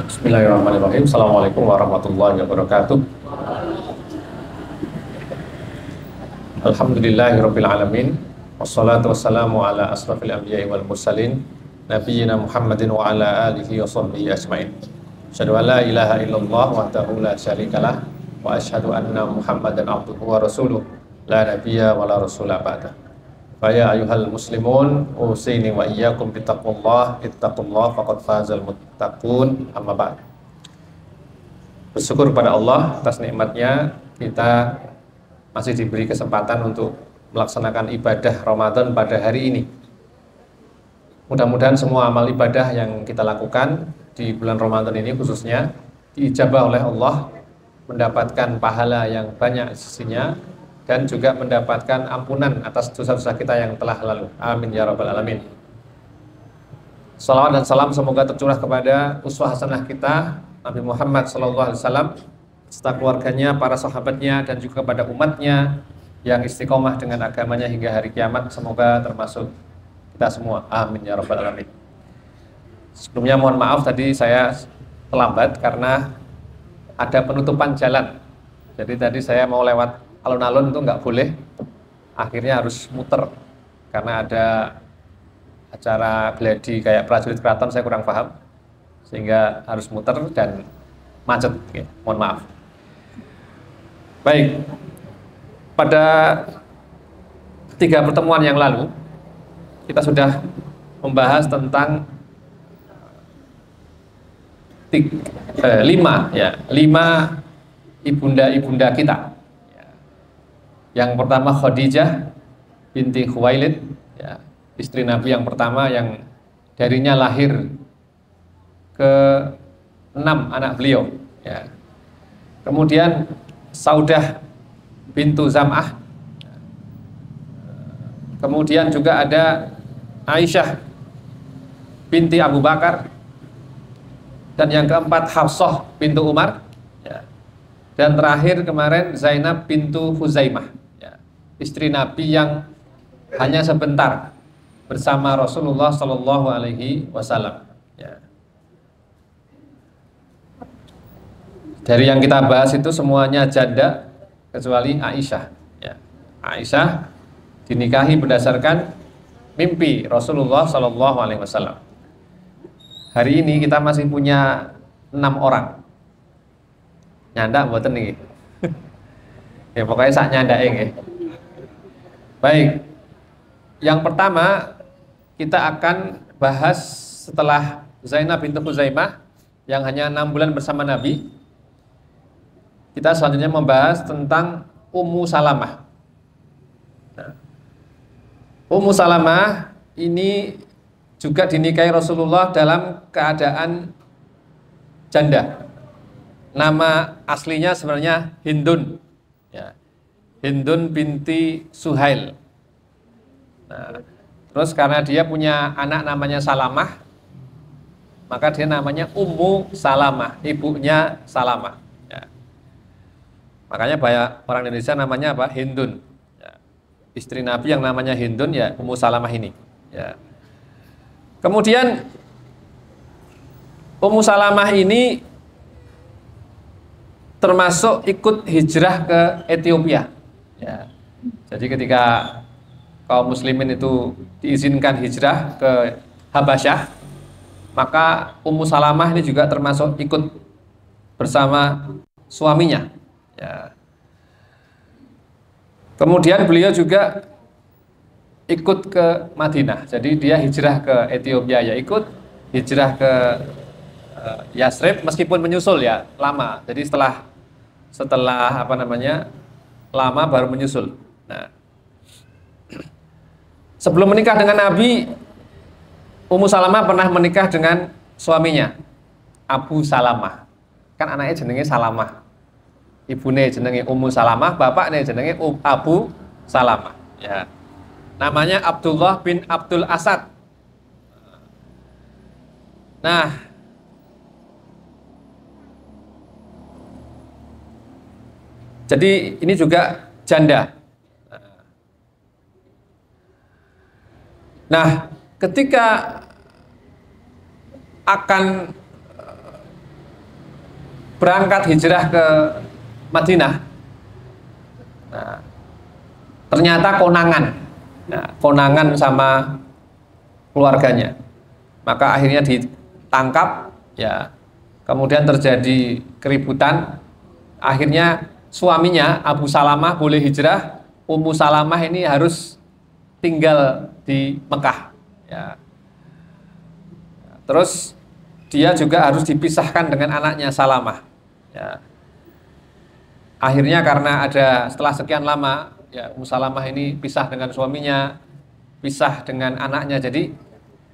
Bismillahirrahmanirrahim. Assalamualaikum warahmatullahi wabarakatuh. Alhamdulillahirabbil alamin. Wassalatu wassalamu ala asrafil anbiya'i wal mursalin nabiyyina Muhammadin wa ala alihi wa sahbihi ajmain. Asyhadu an la ilaha illallah wahdahu la syarikalah wa asyhadu anna Muhammadan abduhu wa rasuluh la nabiyya wa la rasula ba'da. Faya ayuhal muslimun usini wa iyyakum bittaqullah ittaqullah faqad fazal muttaqun amma ba'd. Bersyukur kepada Allah atas nikmatnya kita masih diberi kesempatan untuk melaksanakan ibadah Ramadan pada hari ini. Mudah-mudahan semua amal ibadah yang kita lakukan di bulan Ramadan ini khususnya diijabah oleh Allah, mendapatkan pahala yang banyak sisinya dan juga mendapatkan ampunan atas dosa-dosa kita yang telah lalu. Amin ya rabbal alamin. Salawat dan salam semoga tercurah kepada uswah hasanah kita Nabi Muhammad SAW serta keluarganya, para sahabatnya dan juga kepada umatnya yang istiqomah dengan agamanya hingga hari kiamat. Semoga termasuk kita semua. Amin ya rabbal alamin. Sebelumnya mohon maaf tadi saya terlambat karena ada penutupan jalan. Jadi tadi saya mau lewat alun-alun itu nggak boleh, akhirnya harus muter karena ada acara gladi kayak prajurit keraton, saya kurang paham sehingga harus muter dan macet. Oke, mohon maaf. Baik, pada 3 pertemuan yang lalu kita sudah membahas tentang 5 ibunda-ibunda kita. Yang pertama Khadijah binti Khuwailid, ya, istri Nabi yang pertama yang darinya lahir ke-6 anak beliau. Ya. Kemudian Saudah bintu Zam'ah. Kemudian juga ada Aisyah binti Abu Bakar. Dan yang keempat Hafsah bintu Umar. Ya. Dan terakhir kemarin Zainab bintu Huzaimah, ya, istri Nabi yang hanya sebentar bersama Rasulullah Shallallahu Alaihi Wasallam. Ya. Dari yang kita bahas itu semuanya janda kecuali Aisyah. Ya. Aisyah dinikahi berdasarkan mimpi Rasulullah Shallallahu Alaihi Wasallam. Hari ini kita masih punya 6 orang. Nyanda mboten niki. Ya pokoknya sak nyandake nggih. Baik. Yang pertama kita akan bahas setelah Zainab bintu Huzaimah yang hanya 6 bulan bersama Nabi. Kita selanjutnya membahas tentang Ummu Salamah. Nah, Ummu Salamah ini juga dinikahi Rasulullah dalam keadaan janda. Nama aslinya sebenarnya Hindun, ya. Hindun binti Suhail. Nah, terus karena dia punya anak namanya Salamah, maka dia namanya Ummu Salamah, ibunya Salamah. Ya. Makanya banyak orang Indonesia namanya apa? Hindun. Ya. Istri Nabi yang namanya Hindun ya Ummu Salamah ini. Ya. Kemudian Ummu Salamah ini termasuk ikut hijrah ke Ethiopia. Ya. Jadi ketika kaum muslimin itu diizinkan hijrah ke Habasyah, maka Ummu Salamah ini juga termasuk ikut bersama suaminya. Ya. Kemudian beliau juga ikut ke Madinah. Jadi dia hijrah ke Ethiopia ya ikut, hijrah ke Yasrib meskipun menyusul ya lama. Jadi setelah lama baru menyusul. Nah, sebelum menikah dengan Nabi, Ummu Salamah pernah menikah dengan suaminya Abu Salamah. Kan anaknya jenenge Salamah. Ibune jenenge Ummu Salamah, bapaknya jenenge Abu Salamah. Ya. Namanya Abdullah bin Abdul Asad. Nah, jadi ini juga janda. Nah, ketika akan berangkat hijrah ke Madinah, nah, ternyata konangan, nah, konangan sama keluarganya, maka akhirnya ditangkap, ya, kemudian terjadi keributan, akhirnya suaminya Abu Salamah boleh hijrah, Ummu Salamah ini harus tinggal di Mekah, ya. Terus dia juga harus dipisahkan dengan anaknya Salamah, ya. Akhirnya karena setelah sekian lama, ya, Ummu Salamah ini pisah dengan suaminya, pisah dengan anaknya, jadi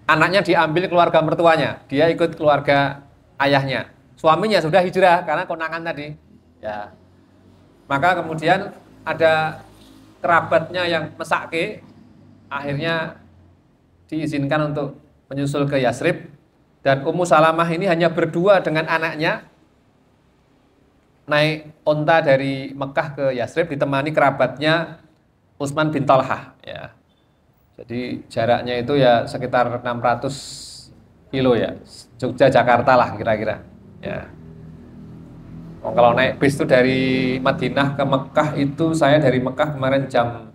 anaknya diambil keluarga mertuanya, dia ikut keluarga ayahnya. Suaminya sudah hijrah karena konangan tadi, ya. Maka kemudian ada kerabatnya yang mesake, akhirnya diizinkan untuk menyusul ke Yasrib, dan Ummu Salamah ini hanya berdua dengan anaknya naik onta dari Mekah ke Yasrib ditemani kerabatnya Utsman bin Talhah, ya. Jadi jaraknya itu ya sekitar 600 kilo, ya, Jogja Jakarta lah kira-kira, ya. Kalau naik bis itu dari Madinah ke Mekah itu, saya dari Mekah kemarin jam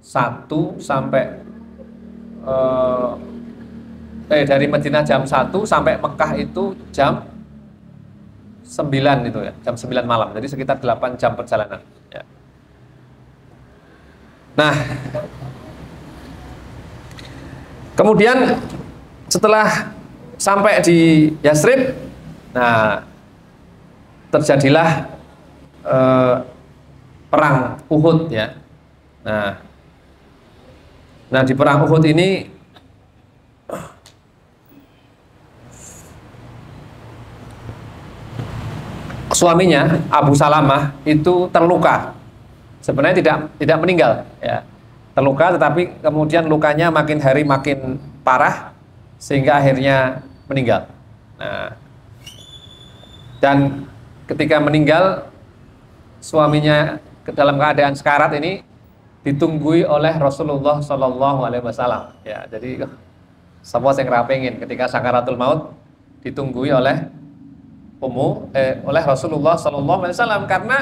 1 sampai dari Madinah jam 1 sampai Mekah itu jam 9 itu, ya, jam 9 malam. Jadi sekitar 8 jam perjalanan, ya. Nah, kemudian setelah sampai di Yasrib, nah, terjadilah perang Uhud, ya. Nah, di perang Uhud ini suaminya Abu Salamah itu terluka. Sebenarnya tidak meninggal, ya. Terluka, tetapi kemudian lukanya makin hari makin parah sehingga akhirnya meninggal. Nah, dan ketika meninggal, suaminya dalam keadaan sekarat ini ditunggui oleh Rasulullah Shallallahu Alaihi Wasallam. Ya, jadi semua yang rapengin ketika sakaratul maut ditunggui oleh oleh Rasulullah Shallallahu Alaihi Wasallam, karena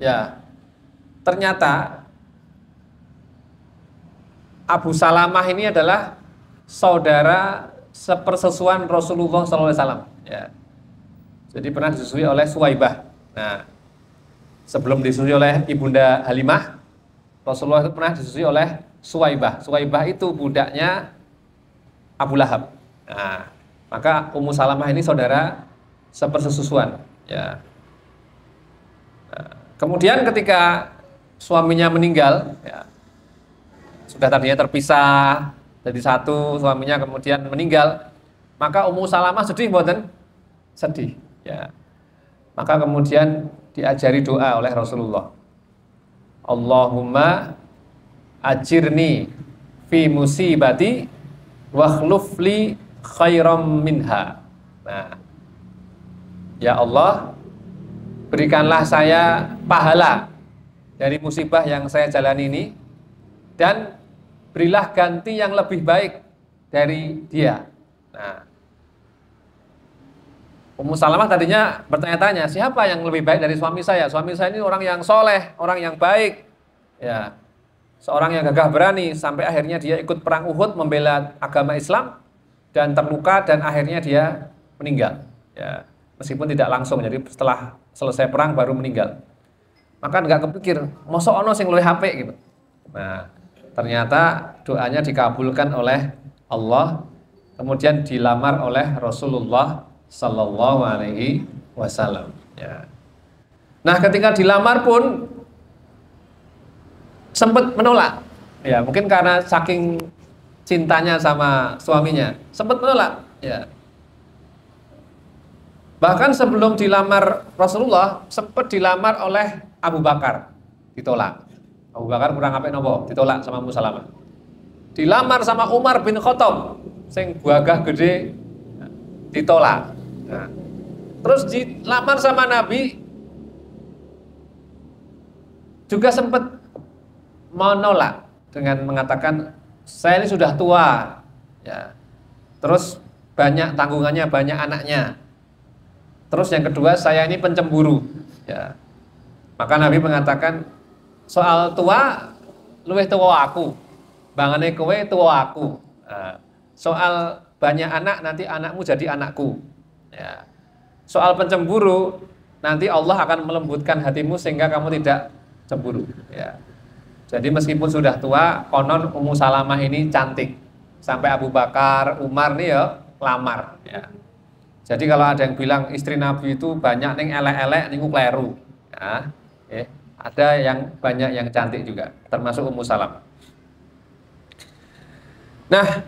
ya ternyata Abu Salamah ini adalah saudara sepersusuan Rasulullah Shallallahu Alaihi Wasallam. Ya. Jadi pernah disusui oleh Suwaibah. Nah, sebelum disusui oleh Ibunda Halimah, Rasulullah itu pernah disusui oleh Suwaibah. Suwaibah itu budaknya Abu Lahab. Nah, maka Ummu Salamah ini saudara sepersusuan, ya. Nah, kemudian ketika suaminya meninggal, ya, sudah tadinya terpisah jadi satu, suaminya kemudian meninggal, maka Ummu Salamah sedih, mboten? Sedih, ya. Maka kemudian diajari doa oleh Rasulullah. Allahumma ajirni fi musibati wa khlufli khairam minha. Nah, ya Allah, berikanlah saya pahala dari musibah yang saya jalani ini, dan berilah ganti yang lebih baik dari dia. Nah, Ummu Salamah tadinya bertanya-tanya, siapa yang lebih baik dari suami saya? Suami saya ini orang yang soleh, orang yang baik, ya, seorang yang gagah berani, sampai akhirnya dia ikut perang Uhud membela agama Islam dan terluka, dan akhirnya dia meninggal, ya, meskipun tidak langsung, jadi setelah selesai perang baru meninggal. Maka nggak kepikir, mosok ono sing luwih apik gitu. Nah, ternyata doanya dikabulkan oleh Allah, kemudian dilamar oleh Rasulullah Sallallahu Alaihi Wasallam, ya. Nah, ketika dilamar pun sempat menolak, ya, mungkin karena saking cintanya sama suaminya, sempat menolak, ya. Bahkan sebelum dilamar Rasulullah, sempat dilamar oleh Abu Bakar, ditolak. Abu Bakar kurang apik nopo, ditolak sama Ummu Salamah. Dilamar sama Umar bin Khattab, sing gagah gede, ditolak. Nah, terus dilamar sama Nabi juga sempat menolak dengan mengatakan, saya ini sudah tua, ya. Terus banyak tanggungannya, banyak anaknya. Terus yang kedua, saya ini pencemburu. Ya. Maka Nabi mengatakan, soal tua, luwih tua aku. Bangane kowe tua aku. Nah, soal banyak anak, nanti anakmu jadi anakku. Ya. Soal pencemburu, nanti Allah akan melembutkan hatimu sehingga kamu tidak cemburu. Ya. Jadi meskipun sudah tua, konon Ummu Salamah ini cantik. Sampai Abu Bakar, Umar nih ya lamar. Ya. Jadi kalau ada yang bilang istri Nabi itu banyak ning elek-elek niku kleru. Ya, ada yang banyak yang cantik juga, termasuk Ummu Salamah. Nah,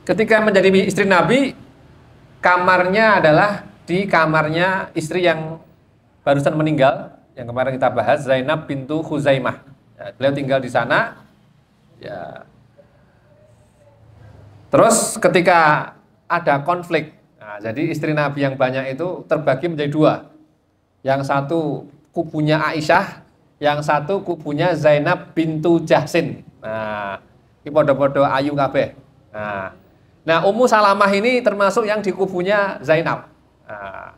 ketika menjadi istri Nabi, kamarnya adalah di kamarnya istri yang barusan meninggal, yang kemarin kita bahas, Zainab bintu Khuzaimah. Ya, beliau tinggal di sana. Ya. Terus ketika ada konflik, nah, jadi istri Nabi yang banyak itu terbagi menjadi dua. Yang satu kubunya Aisyah, yang satu kubunya Zainab bintu Jahsin. Nah, ini podo-podo ayu kabeh. Nah, Ummu Salamah ini termasuk yang di kubunya Zainab. Nah,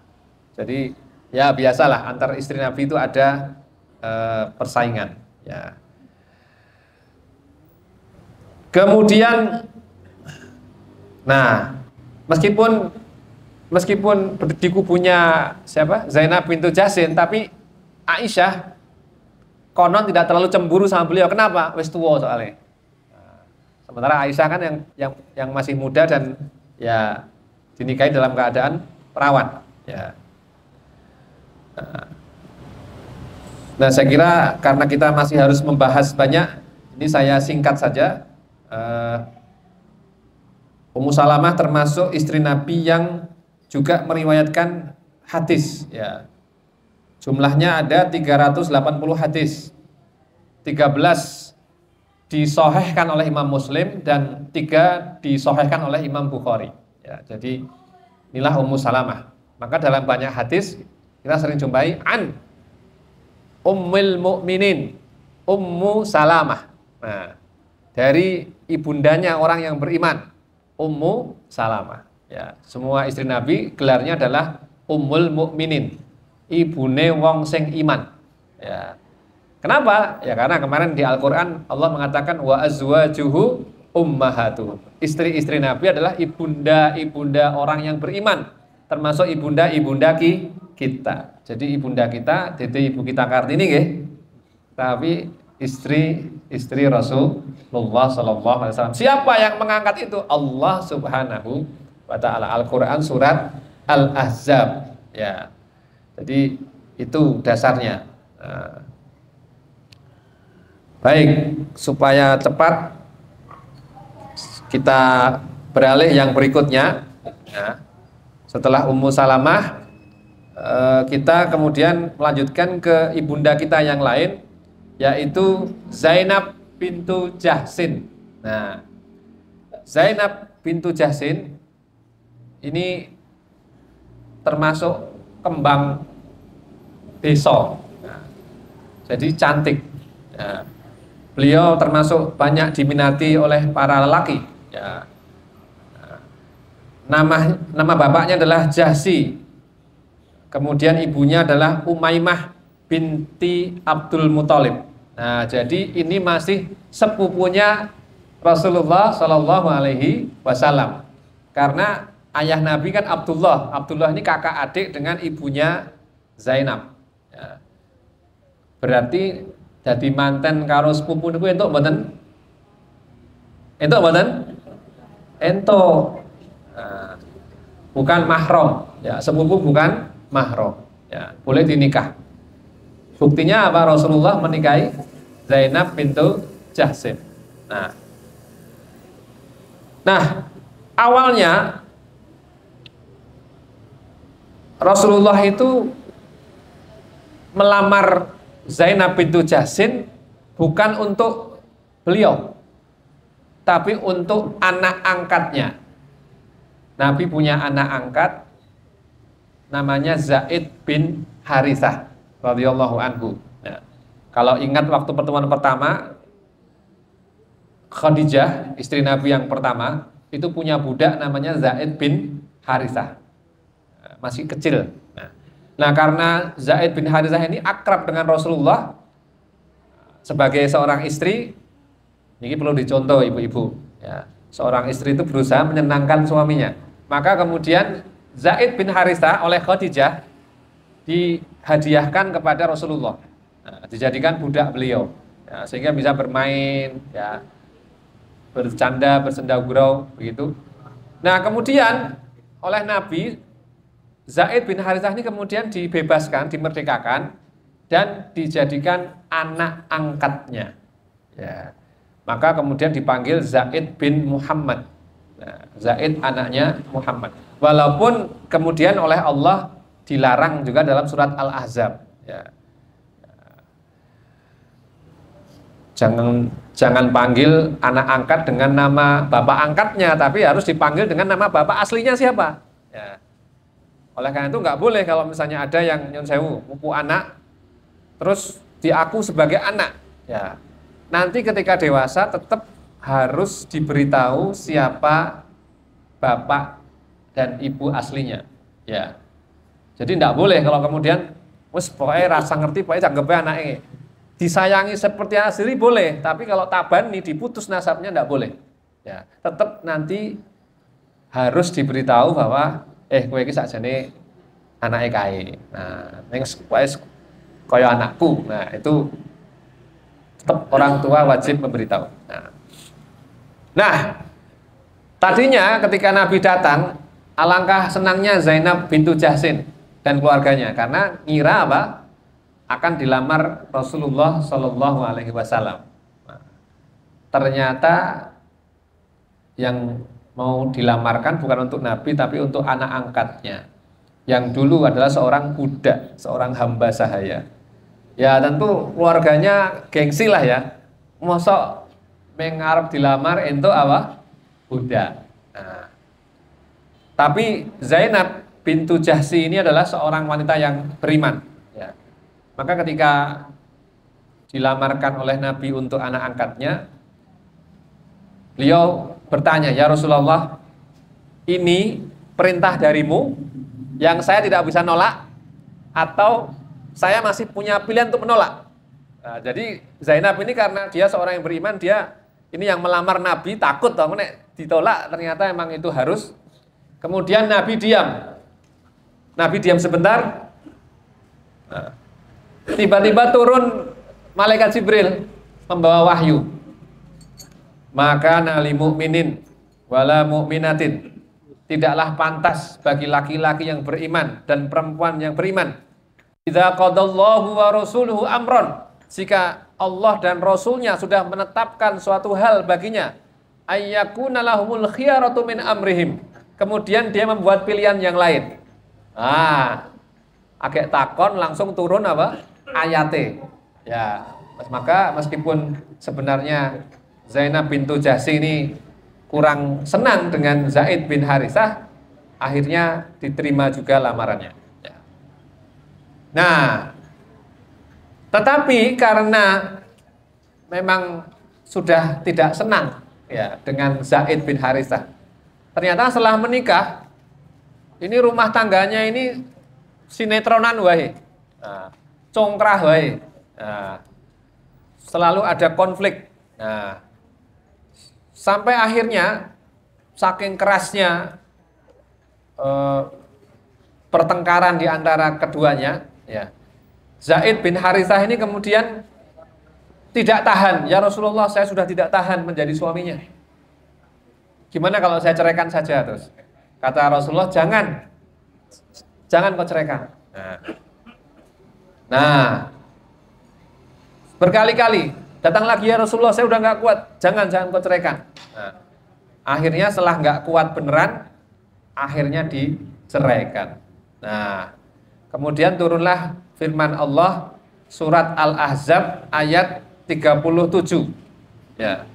jadi ya biasalah antar istri Nabi itu ada persaingan. Ya. Kemudian, nah, meskipun di kubunya siapa? Zainab bintu Jahsin, tapi Aisyah konon tidak terlalu cemburu sama beliau. Kenapa? Wis tua soalnya. Nah, sementara Aisyah kan yang masih muda dan ya dinikahi dalam keadaan perawan. Ya. Nah, saya kira karena kita masih harus membahas banyak, ini saya singkat saja. Ummu Salamah termasuk istri Nabi yang juga meriwayatkan hadis. Ya. Jumlahnya ada 380 hadis. 13 disahihkan oleh Imam Muslim dan 3 disahihkan oleh Imam Bukhari. Ya, jadi inilah Ummu Salamah. Maka dalam banyak hadis kita sering jumpai an Ummul Mukminin, Ummu Salamah. Nah, dari ibundanya orang yang beriman, Ummu Salamah. Ya, semua istri Nabi gelarnya adalah Ummul Mukminin, ibune wong sing iman. Ya. Kenapa? Ya karena kemarin di Al-Qur'an Allah mengatakan wa azwajuhu ummahatuhum. Istri-istri Nabi adalah ibunda-ibunda orang yang beriman, termasuk ibunda-ibunda kita. Jadi ibunda kita, dede ibu kita Kartini nggih. Tapi istri Rasulullah sallallahu alaihi wasallam. Siapa yang mengangkat itu? Allah Subhanahu wa taala. Al-Qur'an surat Al-Ahzab. Ya. Jadi itu dasarnya. Nah. Baik, supaya cepat kita beralih yang berikutnya. Ya. Setelah Ummu Salamah, kita kemudian melanjutkan ke ibunda kita yang lain, yaitu Zainab bintu Jahsin. Nah, Zainab bintu Jahsin ini termasuk kembang desa. Nah, jadi cantik. Ya. Beliau termasuk banyak diminati oleh para lelaki. Ya. Nama bapaknya adalah Jahsi. Kemudian ibunya adalah Umaymah binti Abdul Muthalib. Nah, jadi ini masih sepupunya Rasulullah Shallallahu Alaihi Wasallam. Karena ayah Nabi kan Abdullah. Abdullah ini kakak adik dengan ibunya Zainab. Ya. Berarti jadi manten karo sepupu niku entuk mboten? Entuk mboten? Entuk. Nah, bukan mahram. Ya, sepupu bukan mahram. Ya, boleh dinikah. Buktinya apa? Rasulullah menikahi Zainab bintu Jahsin. Nah, awalnya Rasulullah itu melamar Zainab bintu Jahsin bukan untuk beliau, tapi untuk anak angkatnya. Nabi punya anak angkat namanya Zaid bin Harithah radhiyallahu anhu. Ya. Kalau ingat waktu pertemuan pertama, Khadijah, istri Nabi yang pertama, itu punya budak namanya Zaid bin Harithah. masih kecil. Nah, karena Zaid bin Harithah ini akrab dengan Rasulullah sebagai seorang istri, ini perlu dicontoh ibu-ibu. Ya, seorang istri itu berusaha menyenangkan suaminya. Maka kemudian Zaid bin Harithah oleh Khadijah dihadiahkan kepada Rasulullah. Nah, dijadikan budak beliau, ya, sehingga bisa bermain, ya, bercanda, bersenda gurau, begitu. Nah, kemudian oleh Nabi, Zaid bin Harithah ini kemudian dibebaskan, dimerdekakan, dan dijadikan anak angkatnya. Ya. Maka kemudian dipanggil Zaid bin Muhammad. Nah, Zaid anaknya Muhammad. Walaupun kemudian oleh Allah dilarang juga dalam surat Al-Ahzab. Ya. Jangan panggil anak angkat dengan nama bapak angkatnya, tapi harus dipanggil dengan nama bapak aslinya siapa. Ya. Oleh karena itu nggak boleh kalau misalnya ada yang nyun sewu mupu anak, terus diaku sebagai anak. Ya. Nanti ketika dewasa tetap harus diberitahu siapa bapak dan ibu aslinya. Ya. Jadi nggak boleh kalau kemudian, wes pokoknya rasa ngerti, pokoknya anggapnya anaknya. Disayangi seperti asli boleh, tapi kalau tabani diputus nasabnya tidak boleh. Ya, tetap nanti harus diberitahu bahwa kowe iki sakjane anake kae. Nah, ning kaya anakku. Nah, itu tetap orang tua wajib memberitahu. Nah, tadinya ketika Nabi datang, alangkah senangnya Zainab bintu Jahsin dan keluarganya karena ngira apa? Akan dilamar Rasulullah Shallallahu Alaihi Wasallam. Ternyata yang mau dilamarkan bukan untuk Nabi, tapi untuk anak angkatnya, yang dulu adalah seorang budak, seorang hamba sahaya. Ya tentu keluarganya gengsi lah ya. Mosok mengarep dilamar ento apa? Budak. Nah, tapi Zainab bintu Jahsi ini adalah seorang wanita yang beriman. Maka ketika dilamarkan oleh Nabi untuk anak angkatnya, beliau bertanya, ya Rasulullah, ini perintah darimu yang saya tidak bisa nolak, atau saya masih punya pilihan untuk menolak. Nah, jadi Zainab ini karena dia seorang yang beriman, dia ini yang melamar Nabi, takut dong, nek ditolak ternyata emang itu harus. Kemudian Nabi diam sebentar. Nah, tiba-tiba turun malaikat Jibril membawa wahyu. Maka nali mu'minin wala mu'minatin, tidaklah pantas bagi laki-laki yang beriman dan perempuan yang beriman, idza qadallahu wa rasuluhu amron, jika Allah dan Rasulnya sudah menetapkan suatu hal baginya, ayyakuna lahumul khiyaratu min amrihim, kemudian dia membuat pilihan yang lain. Agak takon langsung turun apa? Ayate. Ya, maka meskipun sebenarnya Zainab bintu Jahsi ini kurang senang dengan Zaid bin Harithah, akhirnya diterima juga lamarannya. Ya. Nah, tetapi karena memang sudah tidak senang ya dengan Zaid bin Harithah, ternyata setelah menikah ini rumah tangganya ini sinetronan wae. Nah, congkrah wae. Nah, selalu ada konflik. Nah, sampai akhirnya saking kerasnya pertengkaran di antara keduanya, ya, Zaid bin Harithah ini kemudian tidak tahan. Ya Rasulullah, saya sudah tidak tahan menjadi suaminya. Gimana kalau saya ceraikan saja terus? Kata Rasulullah, jangan kau ceraikan. Nah, berkali-kali datang lagi, ya Rasulullah, saya udah nggak kuat, jangan kau ceraikan. Nah, akhirnya setelah nggak kuat beneran, akhirnya diceraikan. Nah, kemudian turunlah firman Allah surat Al-Ahzab ayat 37. Ya.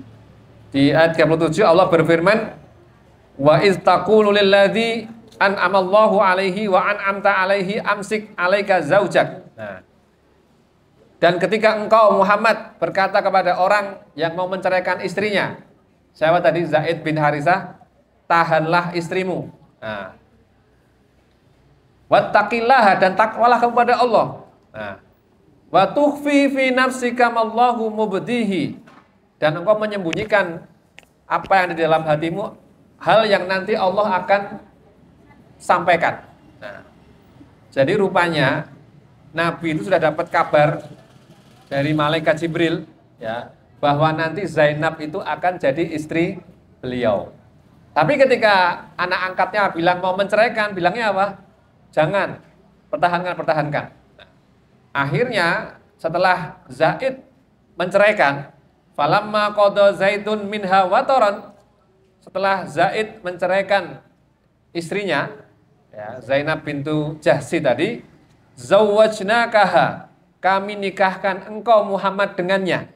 Di ayat 37 Allah berfirman, wa iz taqulu lilladzi an'amallahu alaihi wa an'amta alaihi amsik alaika zaujak. Nah, dan ketika engkau Muhammad berkata kepada orang yang mau menceraikan istrinya, siapa tadi? Zaid bin Harithah, tahanlah istrimu. Nah, Wattaqillaha, dan takwalah kepada Allah. Nah, wa tukhfi fi nafsika mallahu mubdihi, dan engkau menyembunyikan apa yang di dalam hatimu, hal yang nanti Allah akan sampaikan. Nah, jadi rupanya Nabi itu sudah dapat kabar dari malaikat Jibril, ya, bahwa nanti Zainab itu akan jadi istri beliau. Tapi ketika anak angkatnya bilang mau menceraikan, bilangnya apa? Jangan, pertahankan. Nah, akhirnya setelah Zaid menceraikan, falamma qada Zaidun minha wataran, setelah Zaid menceraikan istrinya, ya, Zainab bintu Jahsy tadi, zawwajnakaha, kami nikahkan engkau Muhammad dengannya.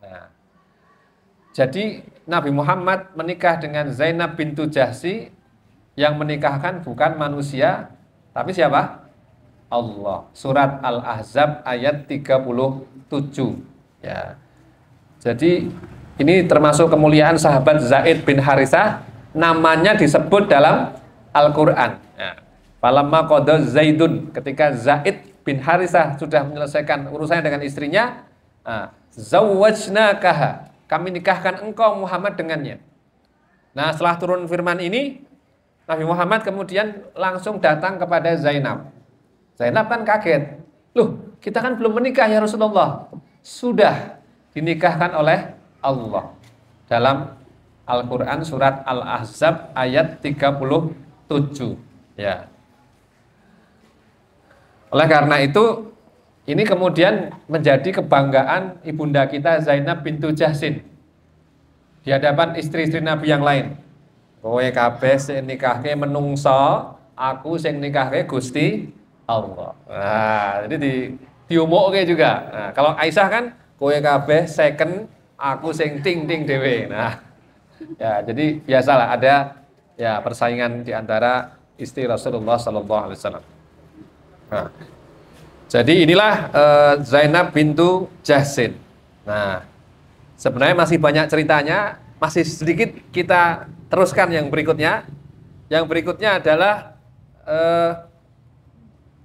Nah, jadi Nabi Muhammad menikah dengan Zainab bintu Jahsy, yang menikahkan bukan manusia, tapi siapa? Allah. Surat Al-Ahzab ayat 37. Ya. Jadi ini termasuk kemuliaan sahabat Zaid bin Harithah, namanya disebut dalam Al-Qur'an. Ya. Falamma qada Zaidun, ketika Zaid bin Harithah sudah menyelesaikan urusannya dengan istrinya, zawwajnakaha, kami nikahkan engkau Muhammad dengannya. Nah, setelah turun firman ini, Nabi Muhammad kemudian langsung datang kepada Zainab. Zainab kan kaget. Loh, kita kan belum menikah ya Rasulullah. Sudah dinikahkan oleh Allah. Dalam Al-Quran surat Al-Ahzab ayat 37. Ya. Oleh karena itu, ini kemudian menjadi kebanggaan ibunda kita Zainab bintu Jahsin di hadapan istri-istri Nabi yang lain. Kowe kabeh sing nikahke menungso, aku sing nikahke Gusti Allah. Nah, jadi diumukke juga. Nah, kalau Aisyah kan kowe kabeh second, aku sing ting-ting dhewe. Nah, ya jadi biasalah ada ya persaingan di antara istri Rasulullah sallallahu alaihi wasallam. Nah, jadi inilah Zainab bintu Jahsin. Nah, sebenarnya masih banyak ceritanya, masih sedikit kita teruskan yang berikutnya. Yang berikutnya adalah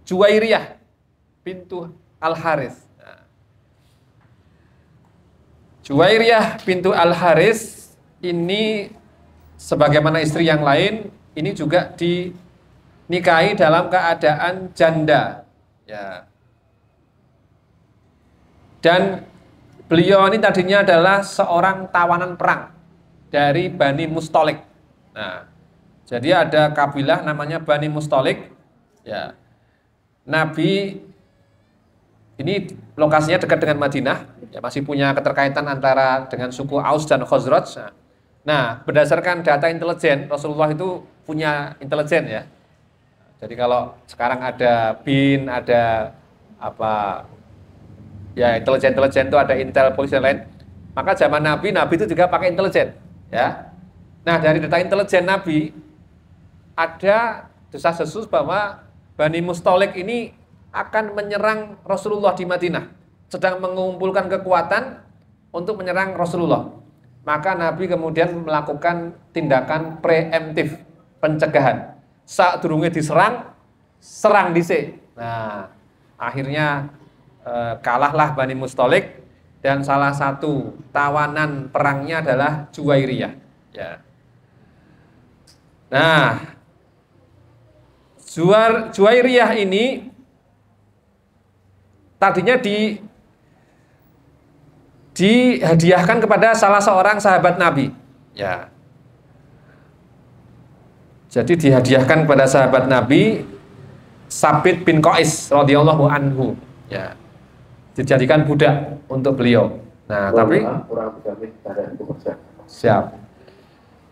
Juwairiyah bintu Al-Harith. Nah, Juwairiyah bintu Al-Harith ini sebagaimana istri yang lain, ini juga dinikahi dalam keadaan janda. Ya. Dan beliau ini tadinya adalah seorang tawanan perang dari Bani Mustalik. Nah, jadi ada kabilah namanya Bani Mustalik. Ya, Nabi ini lokasinya dekat dengan Madinah, ya, masih punya keterkaitan antara dengan suku Aus dan Khazraj. Nah, berdasarkan data intelijen, Rasulullah itu punya intelijen ya. Jadi kalau sekarang ada BIN, ada apa ya, intelijen itu ada Intel, polisi dan lain. Maka zaman Nabi itu juga pakai intelijen. Ya, nah dari data intelijen Nabi ada desas-desus bahwa Bani Mustalik ini akan menyerang Rasulullah di Madinah, sedang mengumpulkan kekuatan untuk menyerang Rasulullah. Maka Nabi kemudian melakukan tindakan preemptif, pencegahan. Saat durungnya diserang, serang dhisik. Nah, akhirnya kalahlah Bani Mustalik. Dan salah satu tawanan perangnya adalah Juwairiyah. Ya. Nah, Juwairiyah ini tadinya dihadiahkan kepada salah seorang sahabat Nabi. Ya. Jadi dihadiahkan kepada sahabat Nabi Sabit bin Qais radhiyallahu anhu. Ya. Dijadikan budak untuk beliau. Nah, tapi siap.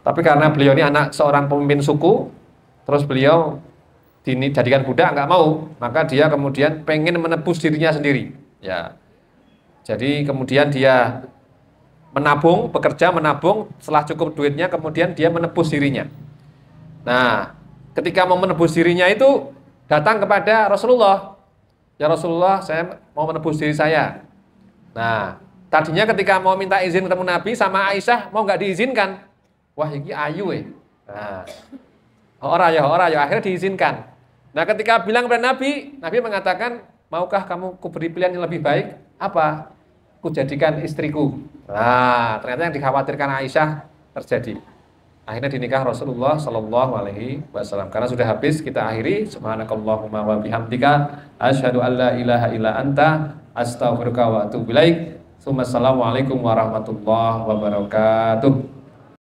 Tapi karena beliau ini anak seorang pemimpin suku, terus beliau dijadikan budak, nggak mau, maka dia kemudian pengen menebus dirinya sendiri. Ya. Jadi kemudian dia menabung, bekerja menabung, setelah cukup duitnya kemudian dia menebus dirinya. Nah, ketika mau menebus dirinya itu datang kepada Rasulullah. Ya Rasulullah, saya mau menebus diri saya. Nah, tadinya ketika mau minta izin ketemu Nabi sama Aisyah, mau nggak diizinkan. Wah, ini ayu Nah, orang ya, akhirnya diizinkan. Nah, ketika bilang kepada Nabi, Nabi mengatakan, maukah kamu kuberi pilihan yang lebih baik? Apa? Kujadikan istriku. Nah, ternyata yang dikhawatirkan Aisyah terjadi. Akhirnya dinikah Rasulullah Shallallahu Alaihi Wasallam. Karena sudah habis, kita akhiri. Subhanakallahumma wa bihamdika, asyhadu an la ilaha illa anta, astaghfiruka wa atubu ilaik. Assalamualaikum warahmatullahi wabarakatuh.